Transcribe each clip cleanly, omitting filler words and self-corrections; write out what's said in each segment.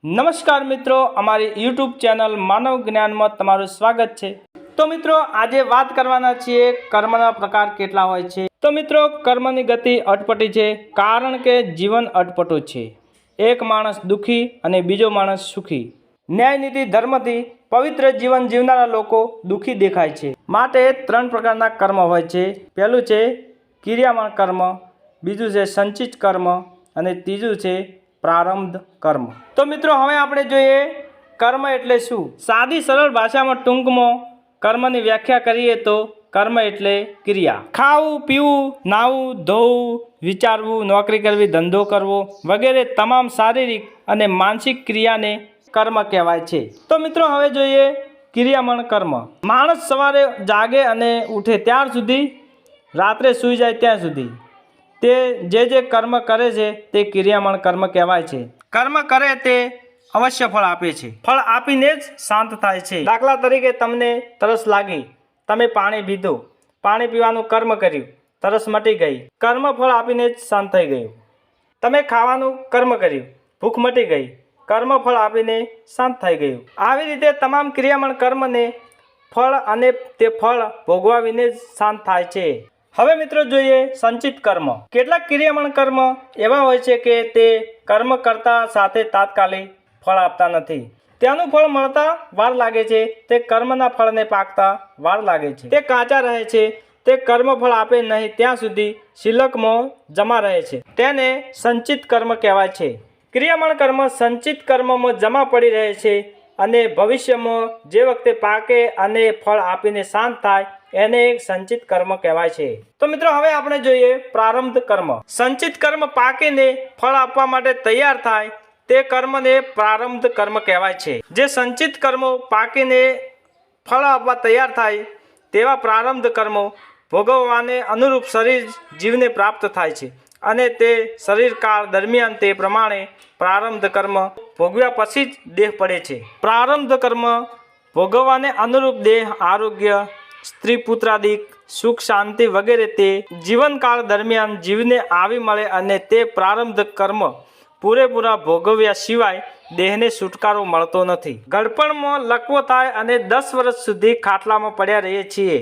નમસ્કાર મિત્રો, અમારી યુટ્યુબ ચેનલ માનવ જ્ઞાનમાં તમારું સ્વાગત છે। તો મિત્રો આજે વાત કરવાના છીએ કર્મના પ્રકાર કેટલા હોય છે। તો મિત્રો કર્મની ગતિ અટપટી છે, કારણ કે જીવન અટપટું છે। એક માણસ દુઃખી અને બીજો માણસ સુખી। ન્યાય નીતિ ધર્મથી પવિત્ર જીવન જીવનારા લોકો દુઃખી દેખાય છે। માટે ત્રણ પ્રકારના કર્મ હોય છે। પહેલું છે ક્રિયામાન કર્મ, બીજું છે સંચિત કર્મ અને ત્રીજું છે પ્રારબ્ધ કર્મ। તો મિત્રો હવે આપણે જોઈએ કર્મ એટલે શું। સાદી સરળ ભાષામાં ટૂંકમાં કર્મની વ્યાખ્યા કરીએ તો કર્મ એટલે ક્રિયા। ખાવું, પીવું, નાહવું, ધોવું, વિચારવું, નોકરી કરવી, ધંધો કરવો વગેરે તમામ શારીરિક અને માનસિક ક્રિયાને કર્મ કહેવાય છે। તો મિત્રો હવે જોઈએ ક્રિયામાન કર્મ। માણસ સવારે જાગે અને ઉઠે ત્યાર સુધી, રાત્રે સૂઈ જાય ત્યાં સુધી તે જે કર્મ કરે છે તે ક્રિયામાન કર્મ કહેવાય છે। કર્મ કરે તે અવશ્ય ફળ આપે છે। ફળ આપીને જ શાંત થાય છે। દાખલા તરીકે તમને તરસ લાગી, તમે પાણી પીધું, પાણી પીવાનું કર્મ કર્યું, તરસ મટી ગઈ, કર્મ ફળ આપીને જ શાંત થઈ ગયું। તમે ખાવાનું કર્મ કર્યું, ભૂખ મટી ગઈ, કર્મ ફળ આપીને શાંત થઈ ગયું। આવી રીતે તમામ ક્રિયામાન કર્મને ફળ અને તે ફળ ભોગવાવીને જ શાંત થાય છે। હવે મિત્રો જોઈએ સંચિત કર્મ। કેટલાક ક્રિયામાન કર્મ એવા હોય છે કે તે કર્મ કરતા સાથે તાત્કાલિક ફળ આપતા નથી। તેનું ફળ મળતા વાર લાગે છે, તે કર્મના ફળને પાકતા વાર લાગે છે, તે કાચા રહે છે, તે કર્મ ફળ આપે નહીં ત્યાં સુધી શિલકમાં જમા રહે છે, તેને સંચિત કર્મ કહેવાય છે। ક્રિયામાન કર્મ સંચિત કર્મમાં જમા પડી રહે છે અને ભવિષ્યમાં જે વખતે પાકે અને ફળ આપીને શાંત થાય એને એક સંચિત કર્મ કહેવાય છે। તો મિત્રો હવે આપણે જોઈએ પ્રારબ્ધ કર્મ। સંચિત કર્મ પાકીને ફળ આપવા માટે તૈયાર થાય તે કર્મને પ્રારબ્ધ કર્મ કહેવાય છે। જે સંચિત કર્મો પાકીને ફળ આપવા તૈયાર થાય તેવા પ્રારબ્ધ કર્મો ભોગવવાને અનુરૂપ શરીર જીવને પ્રાપ્ત થાય છે અને તે શરીરકાળ દરમિયાન તે પ્રમાણે પ્રારબ્ધ કર્મ ભોગવ્યા પછી જ દેહ પડે છે। પ્રારબ્ધ કર્મ ભોગવવાને અનુરૂપ દેહ, આરોગ્ય, સ્ત્રી પુત્રાદિક, સુખ શાંતિ વગેરે તે જીવનકાળ દરમિયાન જીવને આવી મળે અને તે પ્રારબ્ધ કર્મ પૂરેપૂરા ભોગવ્યા સિવાય દેહને છુટકારો મળતો નથી। ગળપણમાં લકવો થાય અને 10 વર્ષ સુધી ખાટલામાં પડ્યા રહીએ છીએ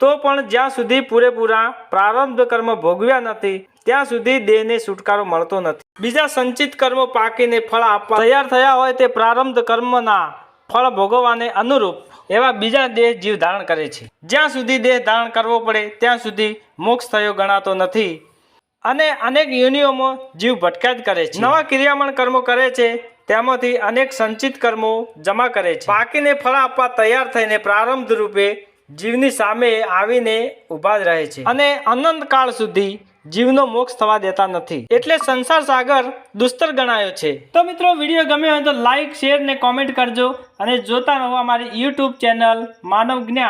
તો પણ જ્યાં સુધી પૂરેપૂરા પ્રારબ્ધ કર્મ ભોગવ્યા નથી ત્યાં સુધી દેહને છુટકારો મળતો નથી। બીજા સંચિત કર્મો પાકીને ફળ આપવા તૈયાર થયા હોય તે પ્રારબ્ધ કર્મના ફળ ભોગવવાને અનુરૂપ એવા બીજા દેહ જીવ ધારણ કરે છે। જ્યાં સુધી દેહ ધારણ કરવો પડે ત્યાં સુધી મોક્ષ થયો ગણાતો નથી અને અનેક યોનિઓમાં જીવ ભટક્યા જ કરે છે। નવા ક્રિયામાન કર્મો કરે છે, તેમાંથી અનેક સંચિત કર્મો જમા કરે છે, પાકીને ફળ આપવા તૈયાર થઈને પ્રારબ્ધ રૂપે જીવની સામે આવીને ઊભા જ રહે છે અને અનંત કાળ સુધી જીવનો મોક્ષ થવા દેતા નથી। એટલે સંસાર સાગર દુસ્તર ગણાયો છે। તો મિત્રો વિડીયો ગમ્યો હોય તો લાઈક, શેર ને કોમેન્ટ કરજો અને જોતા રહો અમારી યુટ્યુબ ચેનલ માનવ જ્ઞાન।